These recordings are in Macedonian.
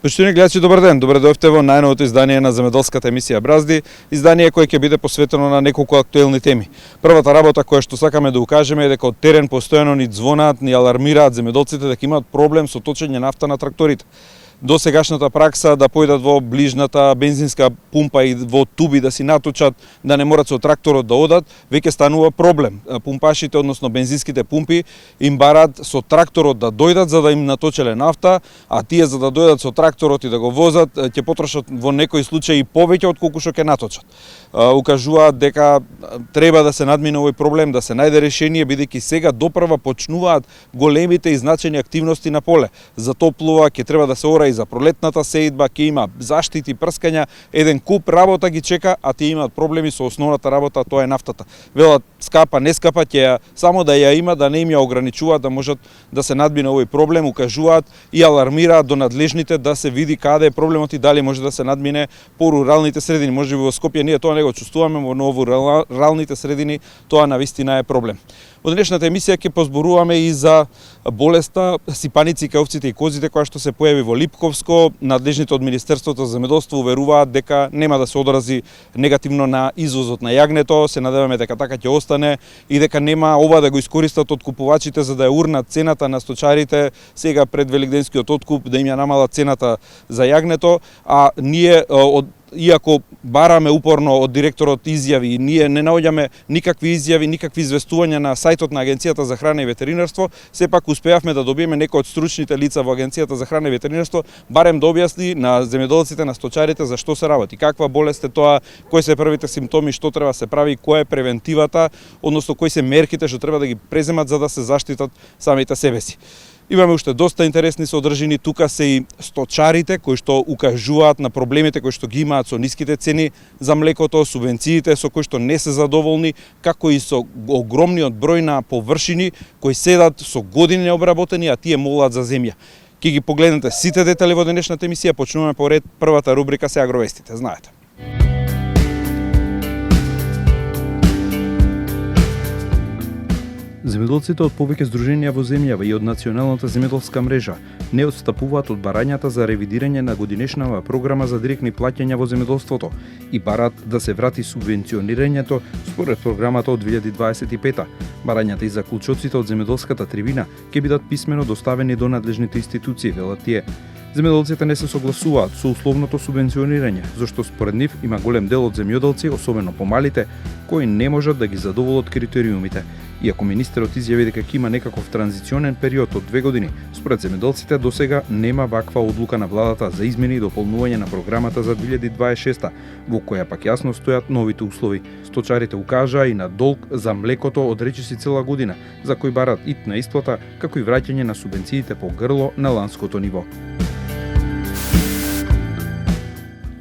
Почитувани гледачи, добар ден. Добре дојдовте во најновото издание на земјоделската емисија Бразди, издание кое ќе биде посветено на неколку актуелни теми. Првата работа која што сакаме да укажеме е дека од терен постојано ни звонаат, ни алармираат земјоделците дека имаат проблем со точење нафта на тракторите. До сегашната пракса да појдат во ближната бензинска пумпа и во туби да си наточат, да не морат со тракторот да одат, веќе станува проблем. Пумпашите, односно бензинските пумпи, им бараат со тракторот да дојдат за да им наточеле нафта, а тие за да дојдат со тракторот и да го возат, ќе потрошат во некои случаи повеќе отколку што ќе наточат. Укажуваат дека треба да се надмине овој проблем, да се најде решение, бидејќи сега допрва почнуваат големите и значајни активности на поле. Затоплува, ќе треба да се ора и за пролетната сеидба, ќе има заштити, прскања, еден куп работа ги чека, а тие имаат проблеми со основната работа, тоа е нафтата. Велат скапа, не скапа, ќе само да ја има, да не им ја ограничуваат, да можат да се надмине овој проблем, укажуваат и алармираат до надлежните да се види каде е проблемот и дали може да се надмине по руралните средини. Може би во Скопје ние тоа не го чувствуваме, но во руралните средини тоа навистина е проблем. Во денешната емисија ќе позборуваме и за болеста сипаници кај овците и козите која што се појави во Липковско. Надлежните од Министерството за земјоделство уверуваат дека нема да се одрази негативно на извозот на јагнето, се надеваме дека така ќе остане и дека нема ова да го искористат откупувачите за да ја урнат цената на сточарите сега пред великденскиот откуп, да им ја намалат цената за јагнето, а ние иако бараме упорно од директорот изјави, ние не наоѓаме никакви изјави, никакви известувања на сајтот на Агенцијата за храна и ветеринарство, сепак успеавме да добиеме некои од стручните лица во Агенцијата за храна и ветеринарство, барем да објасни на земјоделците, на сточарите за што се работи, каква болест е тоа, кои се првите симптоми, што треба да се прави, која е превентивата, односно кои се мерките што треба да ги преземат за да се заштитат самите себеси. Имаме уште доста интересни содржини, тука се и сточарите кои што укажуваат на проблемите кои што ги имаат со ниските цени за млекото, субвенциите со кои што не се задоволни, како и со огромниот број на површини кои седат со години необработени, а тие молат за земја. Ќе ги погледнете сите детали во денешната емисија, почнуваме по ред. Првата рубрика се агровестите, знаете. Земјоделците од повеќе здруженија во земјава и од Националната земјоделска мрежа не отстапуваат од барањата за ревидирање на годинешнава програма за директни плаќања во земјоделството и бараат да се врати субвенционирањето според програмата од 2025. Барањата и заклучоците од земјоделската трибина ќе бидат писмено доставени до надлежните институции, велат тие. Земјоделците не се согласуваат со условното субвенционирање, зашто според нив има голем дел од земјоделци, особено помалите, кои не можат да ги задоволат критериумите. Иако министерот изјави дека ќе има некаков транзиционен период од 2 години, според земјоделците досега нема ваква одлука на владата за измени и дополнување на програмата за 2026, во која пак јасно стојат новите услови. Сточарите укажаа и на долг за млекото од речиси цела година, за кој барат итна исплата, како и враќање на субвенциите по грло на ланското ниво.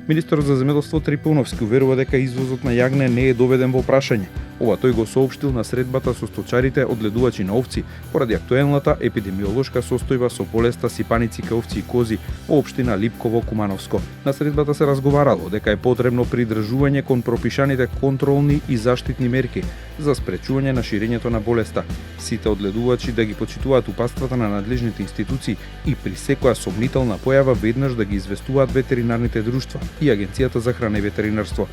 Министерот за земјоделство Трипуновски уверува дека извозот на јагне не е доведен во прашање. Ова тој го соопштил на средбата со сточарите одледувачи на овци поради актуелната епидемиолошка состојба со болеста сипаници кај овци и кози во општина Липково, Кумановско. На средбата се разговарало дека е потребно придржување кон пропишаните контролни и заштитни мерки за спречување на ширењето на болеста. Сите одледувачи да ги почитуваат упатствата на надлежните институции и при секоја сомнителна појава веднаш да ги известуваат ветеринарните друштва и Агенцијата за храна и ветеринарство.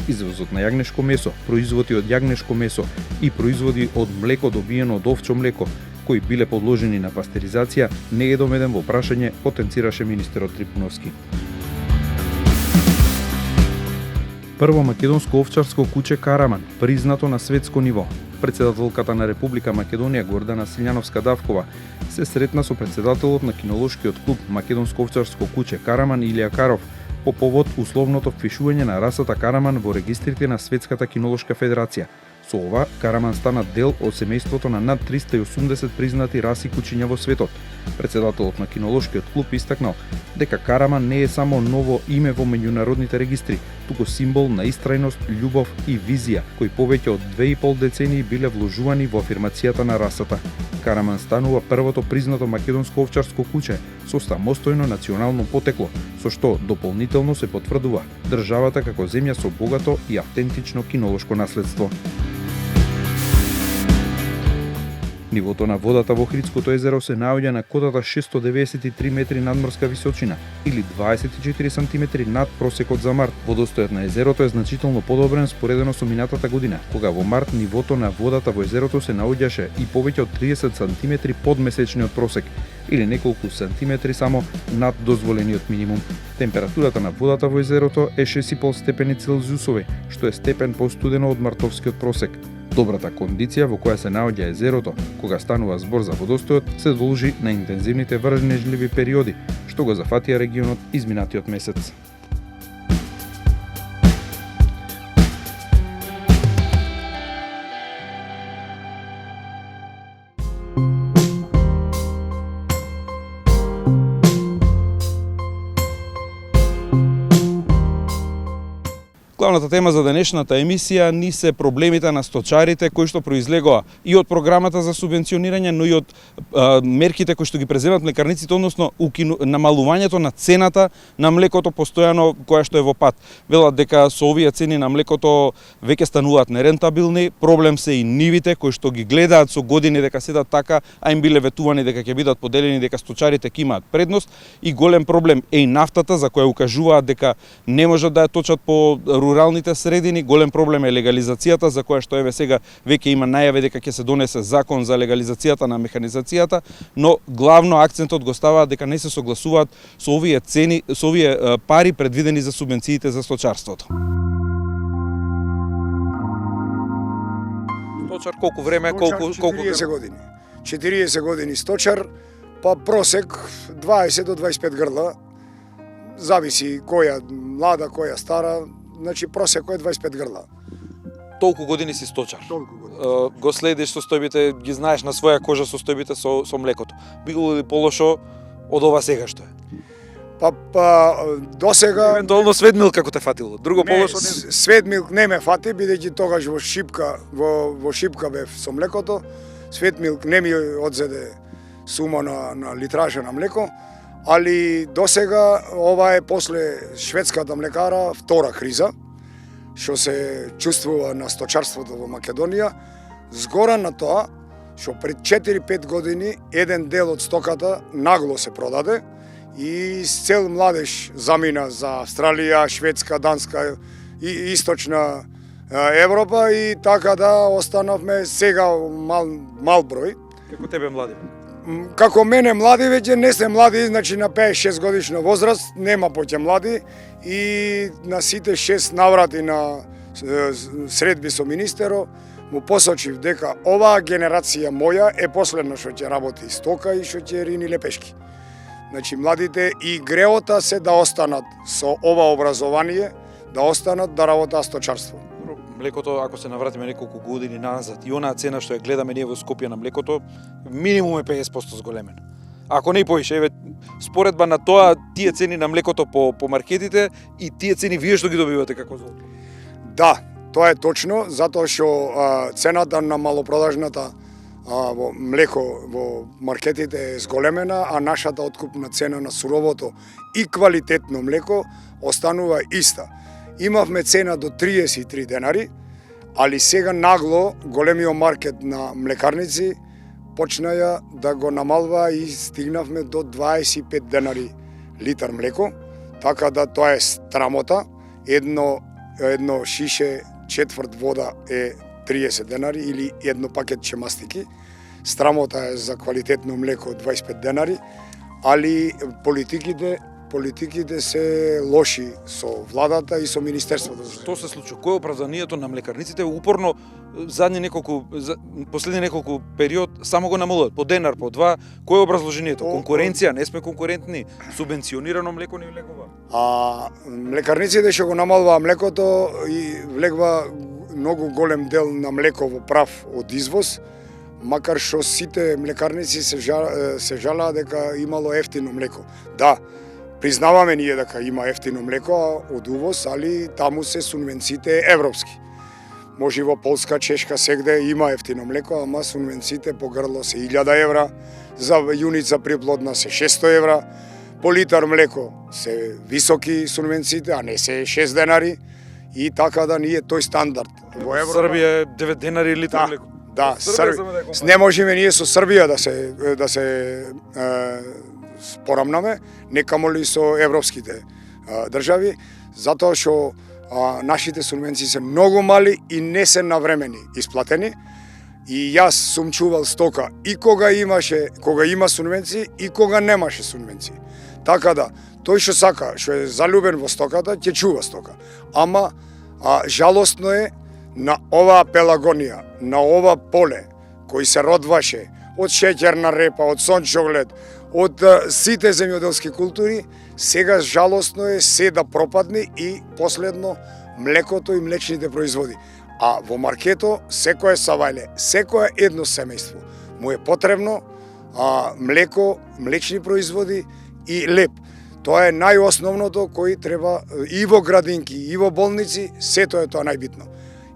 Извозот на јагнешко месо, производи од јагнешко месо и производи од млеко добиено од овчо млеко, кои биле подложени на пастеризација, не е доведен во прашање, потенцираше министерот Трипуновски. Прво македонско овчарско куќе Караман, признато на светско ниво. Председателката на Република Македонија Гордана Силјановска-Давкова се сретна со председателот на кинолошкиот клуб Македонско овчарско куќе Караман Илија Каров по повод условното впишување на расата Караман во регистрите на Светската кинолошка федерација. Со ова, Караман стана дел од семејството на над 380 признати раси кучиња во светот. Председателот на кинолошкиот клуб истакнал дека Караман не е само ново име во меѓународните регистри, туку символ на истрајност, љубов и визија, кои повеќе од 2,5 децении биле вложувани во афирмацијата на расата. Караман станува првото признато македонско овчарско куќе со самостојно национално потекло, со што дополнително се потврдува државата како земја со богато и автентично кинолошко наследство. Нивото на водата во Охридското езеро се наоѓа на котата 693 метри надморска височина или 24 сантиметри над просекот за март. Водостојот на езерото е значително подобрен споредено со минатата година, кога во март нивото на водата во езерото се наоѓаше и повеќе од 30 сантиметри под месечниот просек или неколку сантиметри само над дозволениот минимум. Температурата на водата во езерото е 6,5 степени Целзиусови, што е степен постудено од мартовскиот просек. Добрата кондиција во која се наоѓа езерото, кога станува збор за водостојот, се должи на интензивните врнежливи периоди, што го зафатија регионот изминатиот месец. Главната тема за денешната емисија ни се проблемите на сточарите кои што произлегоа и од програмата за субвенционирање, но и од мерките кои што ги преземат млекарниците, односно намалувањето на цената на млекото постојано која што е во пат. Велат дека со овие цени на млекото веќе стануваат нерентабилни, проблем се и нивите кои што ги гледаат со години дека седат така, а им биле ветувани дека ќе бидат поделени, дека сточарите ќе имаат предност, и голем проблем е и нафтата за која укажуваат дека не можат да ја точат по руралните средини. Голем проблем е легализацијата, за која што еве сега веќе има најави дека ќе се донесе закон за легализацијата на механизацијата, но главно акцентот го ставаат дека не се согласуваат со овие цени, со овие пари предвидени за субвенциите за сточарството. Сточар колку време, колку 40 години. 40 години сточар, па просек 20 до 25 грла. Зависи која млада, која стара, значи просекот е 25 грла. Толку години си сточар. Толку години. Го следиш состојбите, ги знаеш на своја кожа состојбите со млекото. Било ли полошо од ова сега што е? Па досега Евентуално светмилк како те фатило. Друго полошо не. Светмилк не ме фати, бидејќи тогаш во шипка бев со млекото. Светмилк не ми одзеде сума на литража на млеко, али досега ова е после шведската млекара втора криза што се чувствува на сточарството во Македонија. Згора на тоа што пред 4-5 години еден дел од стоката нагло се продаде и цел младеж замина за Австралија, Шведска, Данска и Источна Европа, и така да останавме сега мал број. Како тебе млади? Како мене млади, веќе не се млади, значи на 5-6 годишна возраст нема поќе млади, и на сите 6 наврати на средби со министеро му посочив дека оваа генерација моја е последна што ќе работи стока и што ќе рини лепешки. Значи младите и греота се да останат со ова образование, да останат да работат сточарство. Млекото, ако се навратиме неколку години назад, и онаа цена што ја гледаме ние во Скопје на млекото, минимум е 50% зголемено. Ако не и поише, еве, споредба на тоа, тие цени на млекото по маркетите и тие цени вие што ги добивате како золото? Да, тоа е точно, затоа што цената на малопродажната во млеко во маркетите е зголемена, а нашата откупна цена на суровото и квалитетно млеко останува иста. Имавме цена до 33 денари, али сега нагло големиот маркет на млекарници почнаја да го намалва и стигнавме до 25 денари литар млеко, така да тоа е страмота. Едно шише четврт вода е 30 денари или едно пакетче мастики. Страмота е за квалитетно млеко 25 денари, али политиките се лоши со владата и со министерството. Што се случи? Кој е оправданието на млекарниците? Упорно последни неколку период само го намалуваат по денар, по два. Кој е образложението? Конкуренција, не сме конкурентни, субвенционирано млеко не влегува. Млекарниците што го намалува млекото и влегва многу голем дел на млеко во прав од извоз, макар што сите млекарници се жалаа дека имало ефтино млеко. Да, признаваме ние дека има ефтино млеко од увоз, али таму се субвенциите европски. Може во Полска, Чешка, сегде има ефтино млеко, ама субвенциите по грло се 1000 евра, за јуница приплодна се 600 евра, по литар млеко се високи субвенциите, а не се 6 денари, и така да ние тој стандард во Европа. Србија е 9 денари литар млеко. Да, Србија само да е компанија. не можеме ние со Србија да се порамнаме, не камоли со европските држави, затоа што нашите субвенции се многу мали и не се навремени исплатени. И јас сум чувал стока и кога има субвенции и кога немаше субвенции. Така да, тој што сака, што е залюбен во стоката, ќе чува стока. Ама жалосно е на оваа пелагонија, на ова поле кој се родваше од шеќерна репа, од сончоглед, од сите земјоделски култури, сега жалосно е се да пропадне и последно млекото и млечните производи. А во маркето секое савајле, секое едно семејство му е потребно млеко, млечни производи и леп. Тоа е најосновното кој треба и во градинки, и во болници, сето е тоа најбитно.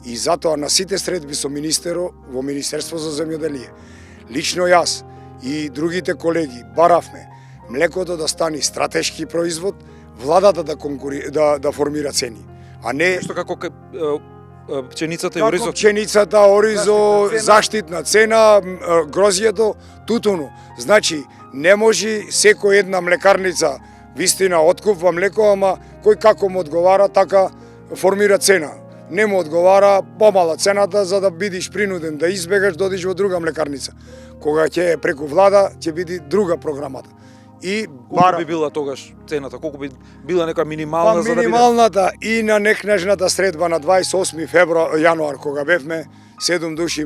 И затоа на сите средби со министерот во Министерство за земјоделие, лично јас и другите колеги баравме млекото да стане стратешки производ, владата да формира цени, а не Што како пченицата и како оризот. пченицата, оризо, заштитна цена, грозјето, тутуну. Значи, не може секој една млекарница вистина откупва млеко, ама кој како му одговара, така формира цена. Не му одговара помала цената за да бидеш принуден да избегаш да одиш во друга млекарница. Кога ќе преку влада ќе биде друга програмата. И Колку би била тогаш цената? Колку би била нека минимална за да биде? минималната и на некнежната средба на 28 јануар кога бевме 7 души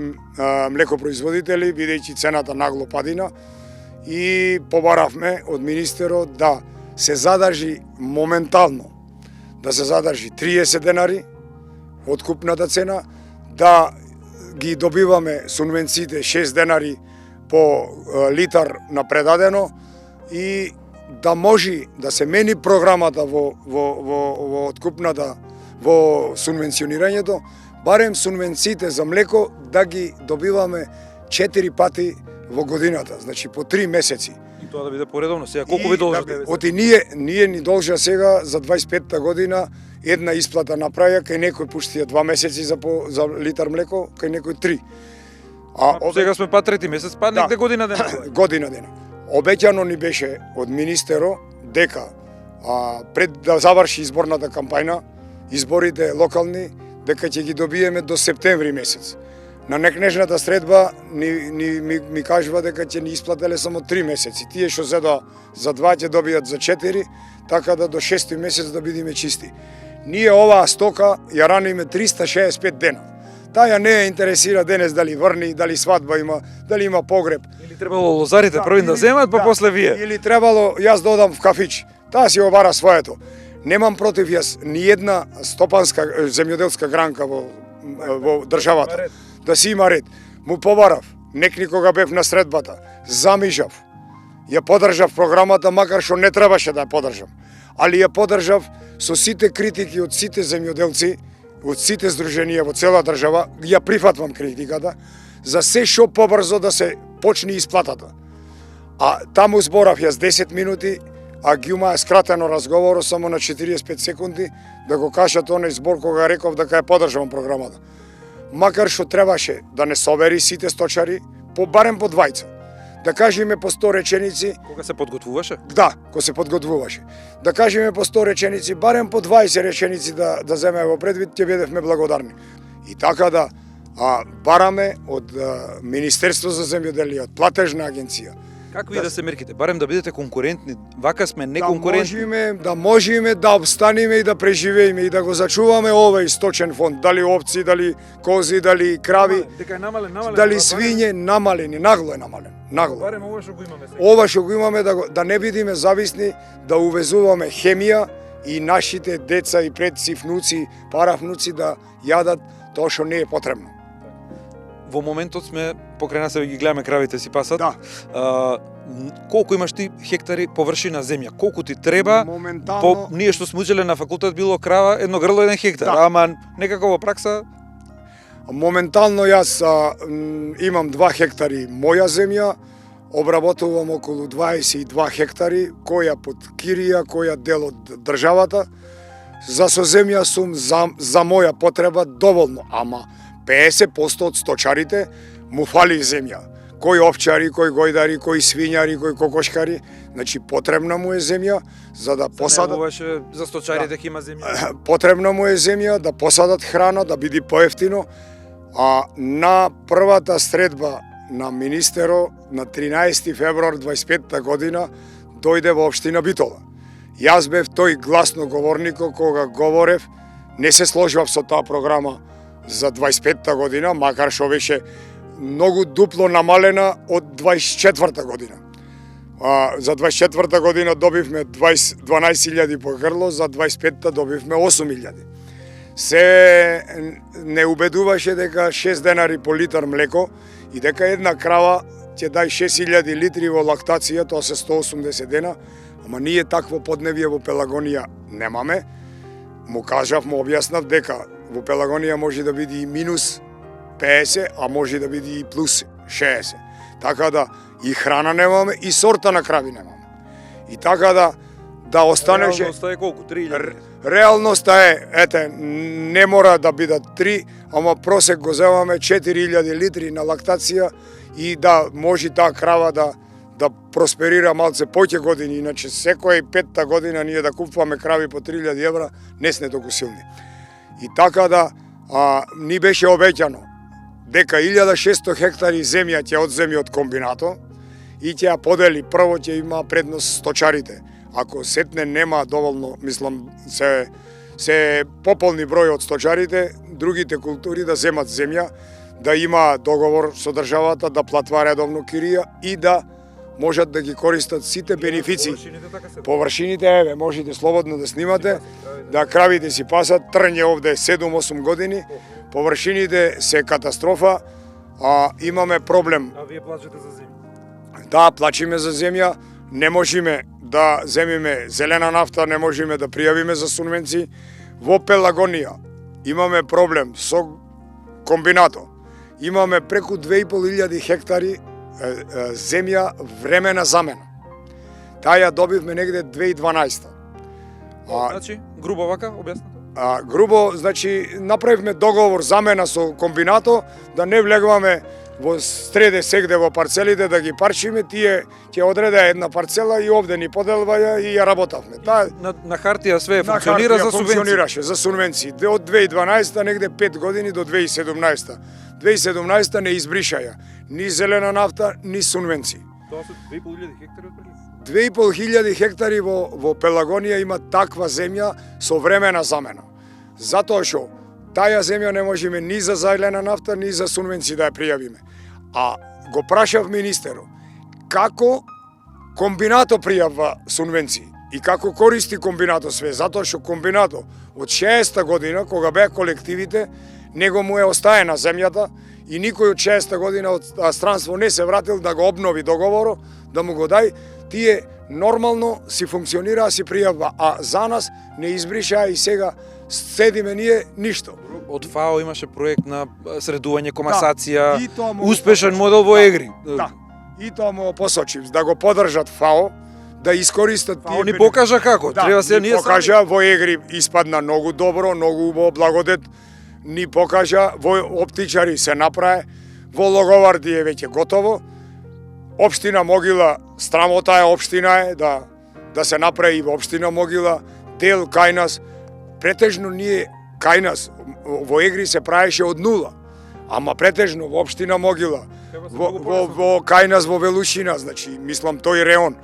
млекопроизводители, бидејќи цената нагло падина, и побаравме од министерот да се задржи моментално, да се задржи 30 денари откупната цена, да ги добиваме субвенциите 6 денари по литар на предадено и да може да се мени програмата во откупната, во субвенционирањето, барем субвенциите за млеко да ги добиваме 4 пати во годината, значи по 3 месеци. И тоа да биде поредовно. Сега колку ви должите? Оти ние ни должа сега за 25-та година една исплата направија, кај некој пуштија 2 месеци за литар млеко, кај некој 3. Сега сме па трети месец, па негде година дена. Година дена. Обеќано ни беше од министеро дека пред да заврши изборната кампања, изборите локални, дека ќе ги добиеме до септември месец. На некнежната средба ми кажува дека ќе ни исплателе само 3 месеци. Тие што зедоа за 2 ќе добијат за 4, така да до 6 месец да бидеме чисти. Ние оваа стока ја раниме 365 дена. Таа ја не ја интересира денес дали врни, дали свадба има, дали има погреб. Или требало лозарите први да земат, па после вие. Или требало јас да одам в кафич. Таа си обара своето. Немам против јас ни една стопанска земјоделска гранка во државата. Да си има ред. Му побарав, некни кога бев на средбата, замижав. Ја подржав програмата, макар што не требаше да ја подржам. Али ја подржав со сите критики од сите земјоделци, од сите здруженија во цела држава, ја прифатвам критиката, за се што побрзо да се почне исплатата. А таму зборав јас 10 минути, а Ѓума е скратено разговоро само на 45 секунди да го кажат оној збор кога реков дека ја подржавам програмата. Макар што требаше да не собери сите сточари, барем по двајца. Да кажеме по 100 реченици. Кога се подготвуваше? Да, кога се подготвуваше. Да кажеме по 100 реченици, барем по 20 реченици да земеме во предвид, ќе бидевме благодарни. И така да бараме од Министерство за земјоделие, од платежна агенција. Какви да се мерките? Барем да бидете конкурентни. Вака сме неконкурентни. Да можеме да обстанеме и да преживееме и да го зачуваме овој сточен фонд, дали овци, дали кози, дали крави, Дека е намален, дали свиње, намалени, нагло е намален. Нагло. Барем ова што го имаме сега. Ова што го имаме да не бидеме зависни, да увезуваме хемија и нашите деца и предци, внуци, паравнуци да јадат тоа што не е потребно. Во моментот сме покрај нас ги гледаме кравите си пасат. Да. Колку имаш ти хектари површина земја? Колку ти треба? Моментално Ние што сме учеле на факултет било крава, едно грло, 1 хектар. Да. Ама некако во пракса моментално јас имам 2 хектари моја земја, обработувам околу 22 хектари, која под кирија, која дел од државата. За со земја сум за моја потреба доволно, ама 50% од сточарите му фали земја. Кој овчари, кој гојдари, кој свињари, кој кокошкари, значи потребна му е земја за да посадат. За сточарите ќе има земја. Потребна му е земја да посадат храна, да биде поевтино. А на првата средба на министеро на 13 февруар 25 година дојде во општина Битола. Јас бев тој гласноговорникот кога говорев, не се сложив со таа програма за 25 година, макар што беше многу дупло намалена од 24 година. За 24 година добивме 12.000 по грло, за 25-та добивме 8.000. Се не убедуваше дека 6 денари по литар млеко и дека една крава ќе дај 6.000 литри во лактација, тоа се 180 дена, ама ние такво подневие во Пелагонија немаме. Му кажав, му објаснав дека во Пелагонија може да биде и минус 50, а може да биде и плюс 60. Така да и храна немаме, и сорта на крави немаме. И така да останеше... Реалноста е колку? 3.000? Реалноста е, ете, не мора да бидат 3, ама просек го земаме 4.000 литри на лактација и да може таа крава да просперира малце поќе години, иначе секоја 5-та година ние да купуваме крави по 3.000 евра, не сме толку силни. И така ни беше обеќано дека 1600 хектари земја ќе одземи од комбинато и ќе ја подели, прво ќе има предност сточарите. Ако сетне нема доволно, мислам, се пополни број од сточарите, другите култури да земат земја, да има договор со државата, да платва редовно кирија и да можат да ги користат сите бенефиции. Површините, еве, можете слободно да снимате, да кравите си пасат, трње овде 7-8 години, површините се катастрофа, имаме проблем. А вие плачете за земја? Да, плачиме за земја, не можеме да земиме зелена нафта, не можеме да пријавиме за сунвенци. Во Пелагонија имаме проблем со комбинато. Имаме преку 2.500 хектари земја времена замена. Таа ја добивме негде 2012. Значи, грубо вака, објаснете? Грубо, значи, направивме договор замена со комбинато, да не влегваме во среде сегде во парцелите, да ги парчиме, тие ќе одреда една парцела и овде ни поделваја и ја работавме. На хартија све функционира за субвенции? Функционираше за субвенции. Од 2012 негде 5 години до 2017. 2017 не избришаја ни зелена нафта, ни субвенции. Тоа се 2.500 хектари отприлike? 2.500 хектари во Пелагонија има таква земја со времена замена. Затоа што таа земја не можеме ни за зелена нафта, ни за субвенции да ја пријавиме. А го прашав министерот како комбинато пријавва субвенции и како користи комбинато све, затоа што комбинато од 60-та година, кога беа колективите, него му е остаена земјата и никој од 60-та година од странство не се вратил да го обнови договорот, да му го дај, тие нормално си функционира, си пријавва, а за нас не избриша и сега седиме ние ништо. Од ФАО имаше проект на средување, комасација, успешен модел во Егри. Да, и тоа му посочив, да го поддржат ФАО, да искористат тие... ФАО ни покажа како, треба се ние... покажа, во Егри испадна многу добро, многу убаво, благодет, ни покажа, во оптичари се направи, во Логоварди е веќе готово, општина Могила, страмота е општина е, да се направи и во општина Могила, дел кај нас, претежно ние кај нас, во Егри се правеше од нула, ама претежно во општина Могила, во кај нас во Велушина, значи, мислам тој реон,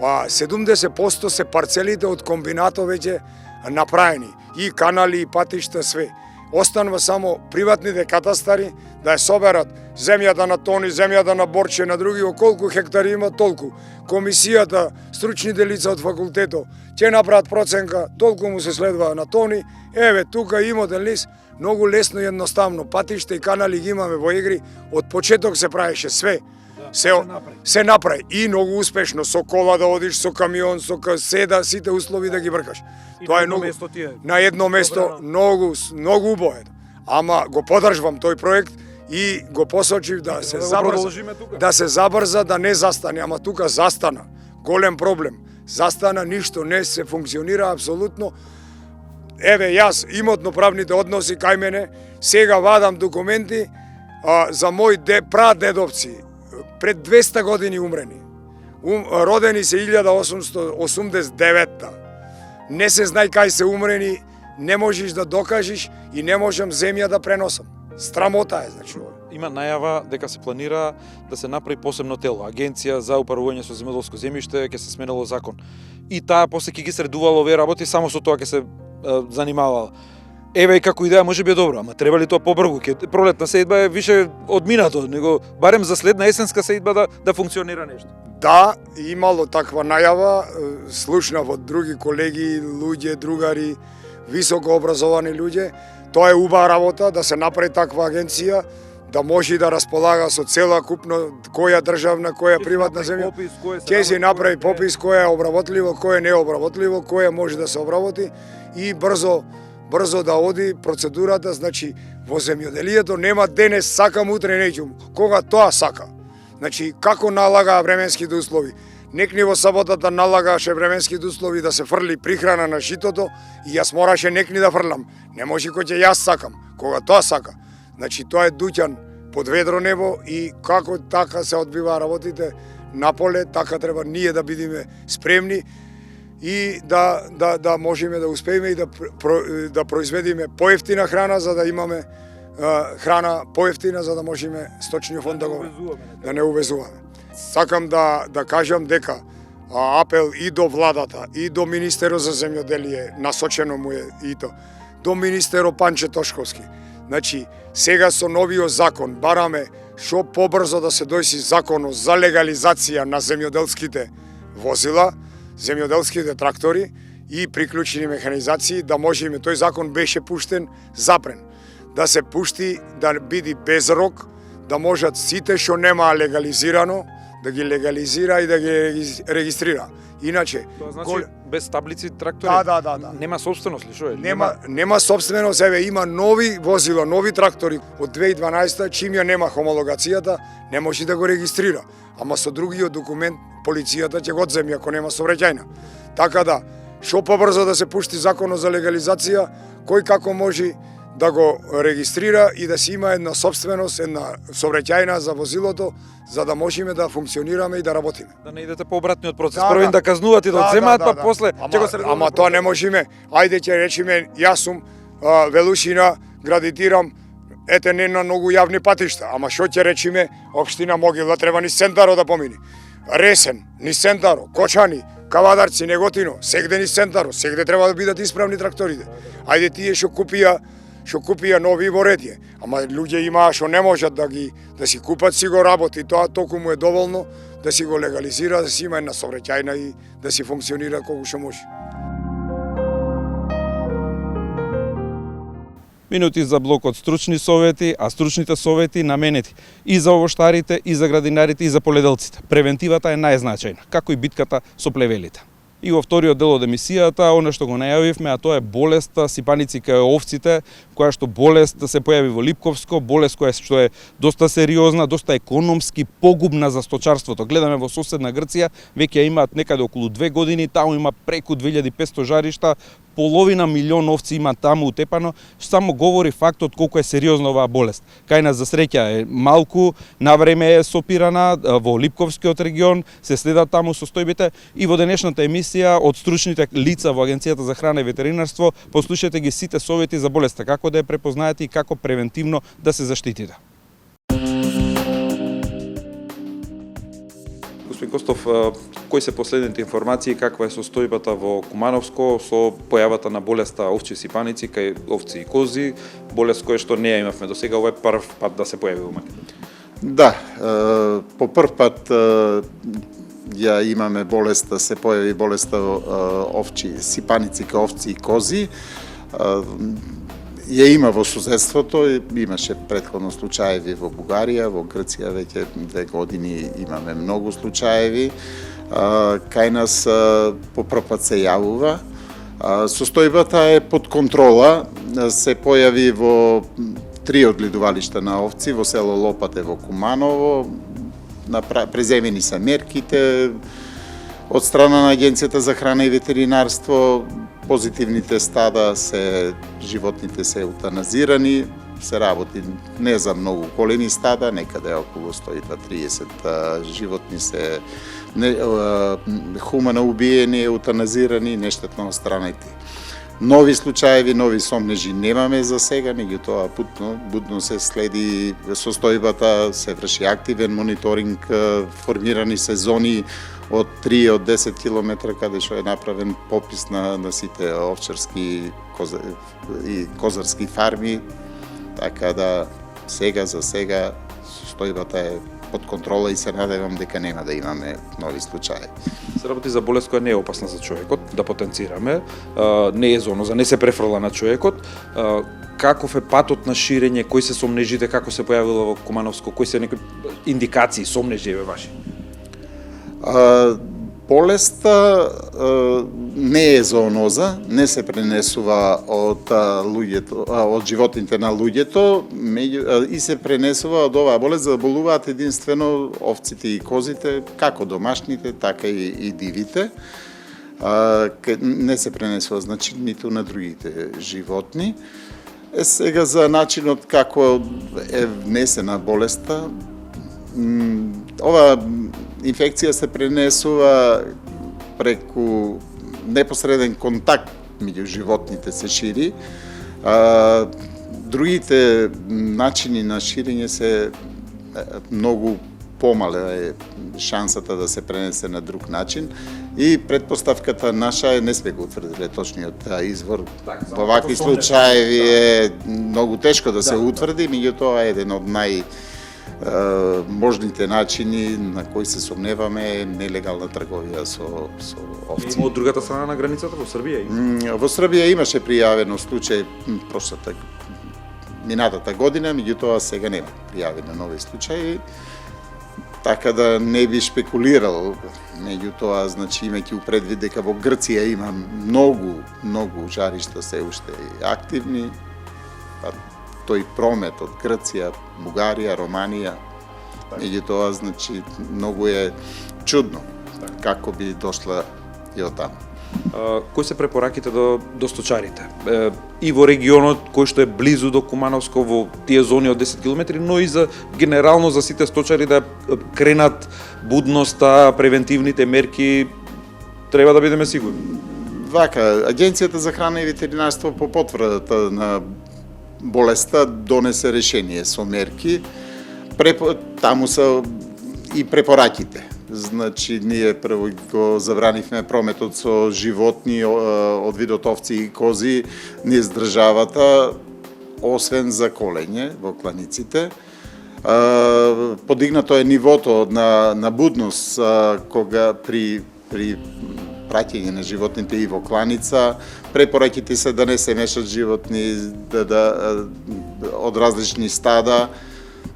70% се парцелите од комбинато веќе направени, и канали, и патишта, све. Останува само приватните катастари да ја соберат земјата на Тони, земјата на Борче, на други, колку хектари има толку. Комисијата, стручните лица од факултетот ќе направат проценка, толку му се следва на Тони, еве тука имотен лист, многу лесно и едноставно, патишта и канали ги имаме во Егри, од почеток се правеше све. Се направи и многу успешно, со кола да одиш, со камион, со седа, сите услови да ги бркаш. Тоа е многу, на едно место многу убаво. Ама го поддржувам тој проект и го посочив да се забрза, да не застане, ама тука застана. Голем проблем. Застана, ништо не се функционира апсолутно. Еве јас имотно правните односи кај мене, сега вадам документи, за мои прадедовци пред 200 години умрени. Родени се 1889. Не се знае кај се умрени, не можеш да докажеш и не можам земја да преносам. Страмота е, значи. Има најава дека се планира да се направи посебно тело, агенција за управување со земјоделско земјиште, ќе се сменило закон. И таа после ќе ги средувало овие работи, само со тоа ќе се занимавала. Еве и како идеја може би е добро, ама треба ли тоа побрзо? Пролетна сеидба е више одминато, него барем за следна есенска сеидба да функционира нешто. Да, имало таква најава, слушнав од други колеги, луѓе, другари, високо образовани луѓе. Тоа е убава работа да се направи таква агенција, да може да располага со целокупно која државна, која приватна земја. Ќе се направи попис која е обработливо, која не е обработливо, која може да се обработи и брзо да оди процедурата, значи во земјоделието нема денес сакам, утре неќум, кога тоа сака. Значи како налага временските услови. Некни во саботата налагаше временските услови да се фрли прихрана на житото и јас мораше некни да фрлам. Не може кој ќе јас сакам, кога тоа сака. Значи тоа е дуќан под ведро небо и како така се одбива работите наполе, така треба ние да бидеме спремни и да можеме да успееме и да произведиме поевтина храна за да имаме храна поевтина за да можеме сточниот фонд да не увезуваме. Сакам да кажам дека апел и до владата и до Министерот за земјоделие, насочено му е и то, до министерот Панче Тошковски. Значи, сега со новиот закон бараме што побрзо да се дојси законот за легализација на земјоделските возила, земјоделските трактори и приклучени механизации, да можеме, тој закон беше пуштен запрен, да се пушти, да биде без рок, да можат сите што немаа легализирано, да ги легализира и да ги регистрира. Иначе, тоа значи без таблици трактори. Да. Нема собственост ли, што е? Нема собственост, еве има нови возила, нови трактори од 2012 чим ја нема хомологацијата, не може да го регистрира. Ама со другиот документ полицијата ќе го одземе ако нема сообраќајна. Така да, што побрзо да се пушти законот за легализација, кој како може да го регистрира и да си има една собственост, една сообраќајна за возилото, за да можеме да функционираме и да работиме. Да не идете по обратниот процес. Прво да казнуват и да одземаат, па после ќе го средуват. Ама тоа не можеме. Ајде ќе речеме, јас сум Велушина, градитирам, ете не на многу јавни патишта, ама што ќе речеме, општина Могила треба ни центаро да помини. Ресен, ни центаро, Кочани, Кавадарци, Неготино, сегде ни центаро, сегде треба да бидат исправни тракторите. Ајде тие што купија нови во редје, ама луѓе имаа што не можат да си купат, си го работи, тоа толку му е доволно да си го легализира, да си има една сообраќајна и да си функционира колку што може. Минути за блокот стручни совети, а стручните совети наменети и за овоштарите, и за градинарите, и за поледелците. Превентивата е најзначајна, како и битката со плевелите. И во вториот дел од емисијата, оно што го најавивме, а тоа е болеста сипаници кај овците, која што болест се појави во Липковско, болест која што е доста сериозна, доста економски погубна за сточарството. Гледаме во соседна Грција, веќе имаат некаде околу 2 години, таму има преку 2500 жаришта, половина милион овци има таму утепано, само говори фактот колку е сериозна оваа болест. Кај нас за среќа е малку, навреме е сопирана во Липковскиот регион, се следат таму состојбите и во денешната емисија од стручните лица во Агенцијата за храна и ветеринарство послушате ги сите совети за болеста, како да ја препознаете и како превентивно да се заштитите. Господин Костов, кои се последните информации, каква е состојбата во Кумановско со појавата на болеста овчи сипаници кај овци и кози, болест која што не ја имавме до сега, ова е прв пат да се појави во Македонија? Да, по прв пат ја имаме болеста, се појави болеста овчи сипаници кај овци и кози. Ја има во суседството, имаше претходно случаеви во Бугарија, во Грција веќе 2 години имаме многу случаеви. Кај нас по прв пат се јавува. Состојбата е под контрола, се појави во 3 одлидувалишта на овци, во село Лопате во Куманово, преземени се мерките од страна на Агенцијата за храна и ветеринарство, позитивните стада животните се еутаназирани, се работи не за многу големи стада, некаде околу 120-30 животни се хумано убиени, еутаназирани, нештетно остранети. Нови случаеви, нови сомнежи немаме за сега, меѓутоа будно се следи состојбата, се врши активен мониторинг, формирани се зони од 3 од 10 километра каде што е направен попис на сите овчарски и козарски фарми, така да за сега состојбата е под контрола и се надевам дека нема да имаме нови случаи. Се работи за болест која не е опасна за човекот, да потенцираме, не е зоноза, не се префрла на човекот. Каков е патот на ширење, кои се сомнежите, како се појавила во Кумановско, кои се некои индикации, сомнежи ваше? Болеста не е зооноза, не се пренесува од луѓето, од животните на луѓето, и се пренесува од оваа болест, заболуваат единствено овците и козите, како домашните, така и дивите. Не се пренесува, значи, ниту на другите животни. Сега за начинот како е внесена болеста, ова инфекција се пренесува преку непосреден контакт меѓу животните се шири. Другите начини на ширење се многу помале е шансата да се пренесе на друг начин и предпоставката наша е не сме го утврдиле точниот извор. Во вакви случаи е многу тешко да се утврди, меѓутоа еден од можните начини на кои се сомневаме е нелегална трговија со овци. Има од другата страна на границата во Србија? Во Србија имаше пријавено случај минатата година, меѓутоа сега нема пријавени нови случаи. Така да не би шпекулирал, меѓутоа, значи, имајќи упредвид дека во Грција има многу жаришта се уште активни, тој промет од Грција, Бугарија, Романија, меѓутоа, значи, многу е чудно како би дошла и од таму. Кои се препораките до сточарите? И во регионот кој што е близу до Кумановско, во тие зони од 10 км, но и за генерално за сите сточари да кренат будноста, превентивните мерки, треба да бидеме сигурни. Вака, Агенцијата за храна и ветеринарство по потврдата на болеста донесе решение со мерки. Таму се и препораките. Значи, ние прво го забранивме прометот со животни од видот овци и кози низ државата, освен за колење во кланиците. Подигнато е нивото на будност кога при праќање на животните и во кланица. Препораките се да не се мешат животни од различни стада,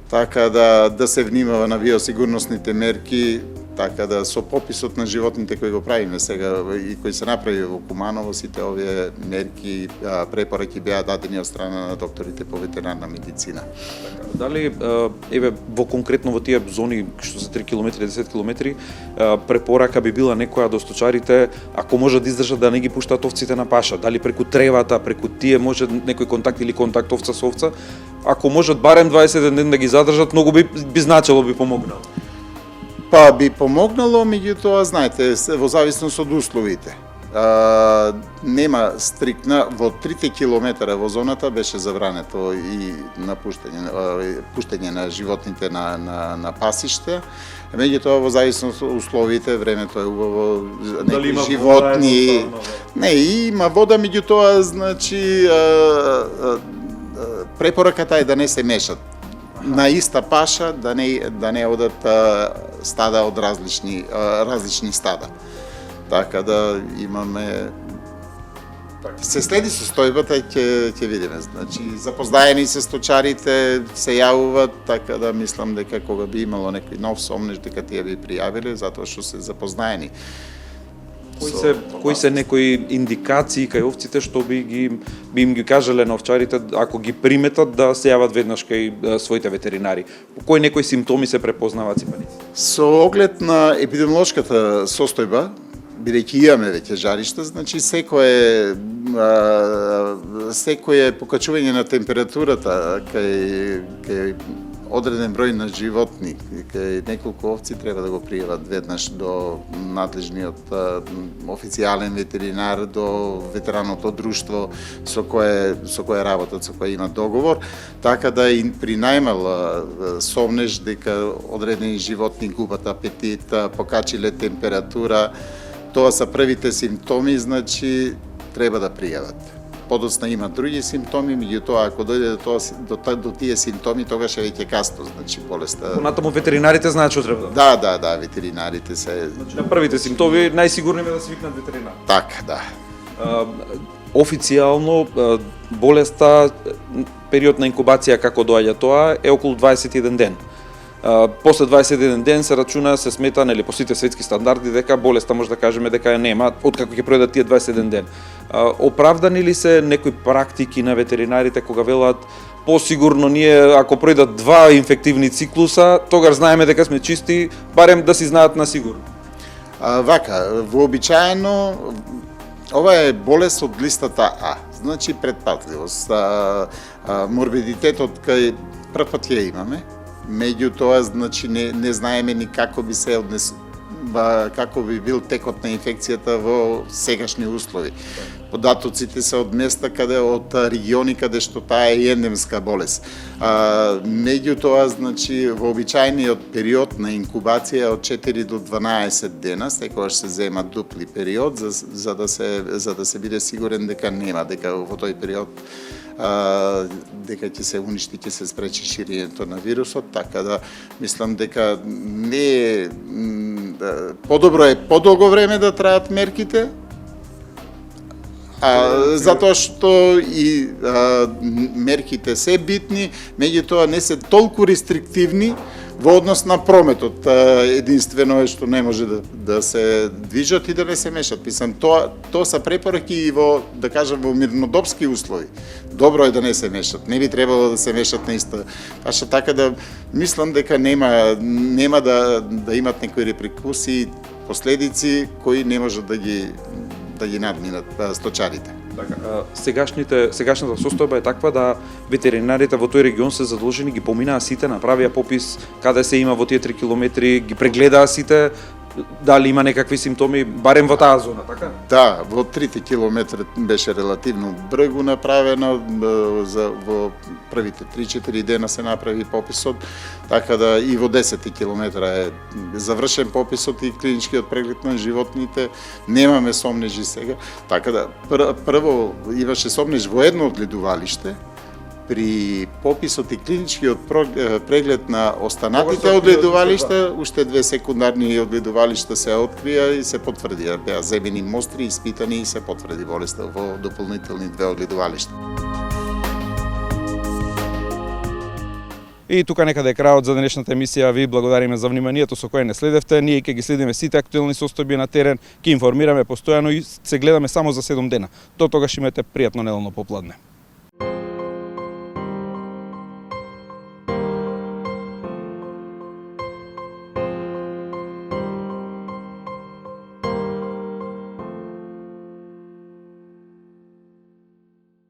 така да се внимава на биосигурносните мерки, така да со пописот на животните кои го правиме сега и кои се направи во Куманово, сите овие мерки, препораки беа дадени од страна на докторите по ветеринарна медицина. Дали, во конкретно во тие зони што се 3 км, 10 км, препорака би била некоја до сточарите, ако може да издржат да не ги пуштат овците на паша, дали преку тревата, преку тие може некој контакт или контакт овца со овца, ако можат барем 21 ден да ги задржат, многу би значело, би помогнало. Па би помогнало, меѓутоа, знаете, во зависност од условите. Нема стрикна, во 3 километра во зоната беше забрането и пуштање на животните на пасиште, меѓутоа во зависност од условите, времето е убаво, некои животни... Не, има вода, меѓутоа, значи, препораката е да не се мешат на иста паша, да не одат стада од различни стада. Така да имаме... Се следи состојбата, ќе видиме. Значи, запознаени се сточарите, се јавуваат, така да мислам дека кога би имало некој нов сомнеж, дека тие би пријавиле, затоа што се запознаени. Кои се некои индикации кај овците што би им ги кажале на овчарите ако ги приметат да се јават веднаш кај своите ветеринари? Кои некои симптоми се препознаваат ципаници? Со оглед на епидемиолошката состојба, бидејќи имаме веќе жаришта, значи секое секое покачување на температурата кај одреден број на животни, кај неколку овци треба да го пријават веднаш до надлежниот официјален ветеринар, до ветераното друштво со кое работат, со кое има договор, така да и при најмал сомнеж дека одредени животни губат апетит, покачиле температура, тоа се првите симптоми, значи треба да пријават. Подоцна има други симптоми, меѓутоа ако дојде до тие симптоми, тогаш е веќе касно, значи болеста. Понатаму ветеринарите знаат што треба. Да, ветеринарите се. Значи на првите симптоми најсигурно е да се викнат ветеринар. Така, да. Официјално болеста, период на инкубација како доаѓа тоа е околу 21 ден. После 21 ден се рачуна, се смета, нели по сите светски стандарди дека болеста може да кажеме дека ја нема откако ќе пројдат тие 21 ден. Оправдани ли се некои практики на ветеринарите кога велат посигурно ние ако пројдат 2 инфективни циклуса, тогаш знаеме дека сме чисти, барем да си знаат на сигурно? Вака, вообичаено ова е болест од листата А, значи предпатливост. Морбидитетот кај прв пат ја имаме, меѓутоа значи не знаеме ни како би се како би бил текот на инфекцијата во сегашни услови. Податоците се од места од региони каде што таа е ендемска болест. Меѓутоа, значи, вообичаениот период на инкубација од 4 до 12 дена, секогаш се зема дупли период за да се биде сигурен дека во тој период дека ќе се уништи, ќе се спречи ширењето на вирусот, така да мислам дека не е подобро е подолго време да траат мерките, затоа што и мерките се битни, меѓутоа не се толку рестриктивни во однос на прометот. Единствено е што не може да се движат и да не се мешат. Мислам, тоа се препораки и во, да кажам, во мирнодопски услови. Добро е да не се мешат. Не би требало да се мешат на иста. Така да мислам дека нема да имат некои репрекусии, последици кои не можат да ги надминат сточарите. Сегашната состојба е таква да ветеринарите во тој регион се задолжени, ги поминаа сите, направија попис каде се има во тие 3 километри, ги прегледаа сите, дали има некакви симптоми, барем во таа зона, така? Да, во 3 километри беше релативно брзо направено, во првите 3-4 дена се направи пописот, така да и во 10 километра е завршен пописот и клиничкиот преглед на животните. Немаме сомнежи сега, така да прво имаше сомнеж во едно одгледувалиште. При пописот и клиничкиот преглед на останатите одгледувалишта, уште 2 секундарни одгледувалишта се открија и се потврдија. Беа земени мостри, испитани и се потврди болеста во дополнителни 2 одгледувалишта. И тука некаде е крајот за денешната емисија. Ви благодариме за вниманието со кое не следевте. Ние ќе ги следиме сите актуелни состојби на терен, ќе информираме постојано и се гледаме само за 7 дена. До тогаш имате пријатно неделно попладне.